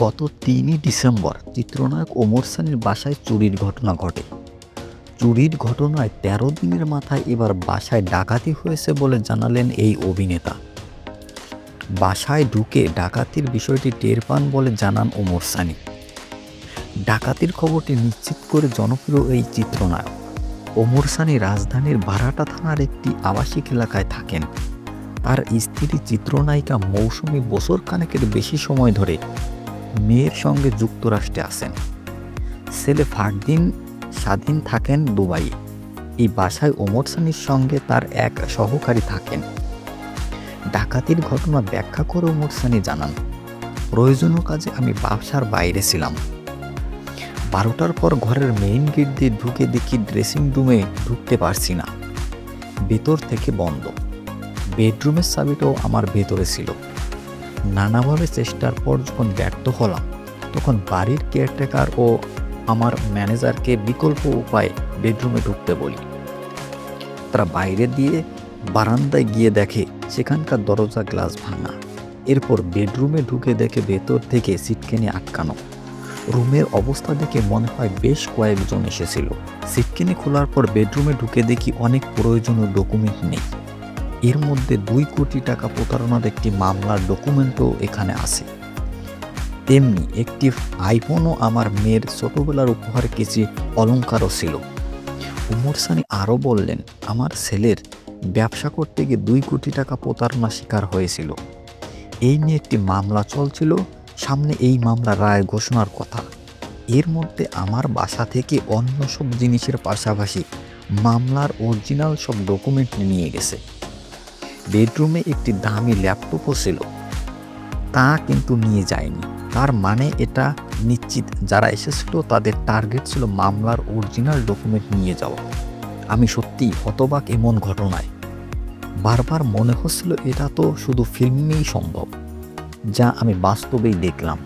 গত ৩ই ডিসেম্বর চিত্রনায়ক ওমর সানির বাসায় চুরির ঘটনা ঘটে। চুরির ঘটনায় ১৩ দিনের মাথায় এবার বাসায় ডাকাতি হয়েছে বলে জানালেন এই অভিনেতা। বাসায় ঢুকে ডাকাতির বিষয়টি টের পান বলে জানান ওমর সানি। ডাকাতির খবরটি নিশ্চিত করে জনপ্রিয় এই চিত্রনায়ক। ওমর সানি রাজধানীর বারাটা থানার একটি আবাসিক এলাকায় থাকেন। তার স্ত্রী চিত্রনায়িকা মৌসুমী বছর খানেকের বেশি সময় ধরে মেয়ের সঙ্গে যুক্তরাষ্ট্রে আছেন। ছেলে ফারদিন স্বাধীন থাকেন দুবাইয়ে। এই বাসায় ওমর সানির সঙ্গে তার এক সহকারী থাকেন। ডাকাতির ঘটনা ব্যাখ্যা করে ওমর সানি জানান, প্রয়োজনীয় কাজে আমি বাসার বাইরে ছিলাম। ১২টার পর ঘরের মেইন গেট দিয়ে ঢুকে দেখি ড্রেসিং রুমে ঢুকতে পারছি না, ভেতর থেকে বন্ধ। বেডরুমের চাবিটাও আমার ভেতরে ছিল। নানাভাবে চেষ্টার পর যখন ব্যর্থ হলাম, তখন বাড়ির কেয়ারটেকার ও আমার ম্যানেজারকে বিকল্প উপায়ে বেডরুমে ঢুকতে বলি। তারা বাইরে দিয়ে বারান্দায় গিয়ে দেখে সেখানকার দরজা গ্লাস ভাঙা। এরপর বেডরুমে ঢুকে দেখে ভেতর থেকে সিটকেনি আটকানো। রুমের অবস্থা দেখে মনে হয় বেশ কয়েকজন এসেছিল। সিটকেনি খোলার পর বেডরুমে ঢুকে দেখি অনেক প্রয়োজনীয় ডকুমেন্ট নেই। এর মধ্যে ২ কোটি টাকা প্রতারণার একটি মামলার ডকুমেন্টও এখানে আছে। তেমনি একটি আইফোনও আমার মেয়ের ছোটবেলার উপহার কিছু অলংকারও ছিল। ওমর সানি আরও বললেন, আমার ছেলের ব্যবসা করতে গিয়ে ২ কোটি টাকা প্রতারণা শিকার হয়েছিল। এই নিয়ে একটি মামলা চলছিল, সামনে এই মামলার রায় ঘোষণার কথা। এর মধ্যে আমার বাসা থেকে অন্য সব জিনিসের পাশাপাশি মামলার অরিজিনাল সব ডকুমেন্ট নিয়ে গেছে। বেডরুমে একটি দামি ল্যাপটপও ছিল, তা কিন্তু নিয়ে যায়নি। তার মানে এটা নিশ্চিত যারা এসেছিল তাদের টার্গেট ছিল মামলার অরিজিনাল ডকুমেন্ট নিয়ে যাওয়া। আমি সত্যিই হতবাক এমন ঘটনায়। বারবার মনে হচ্ছিল এটা তো শুধু ফিল্মেই সম্ভব, যা আমি বাস্তবেই দেখলাম।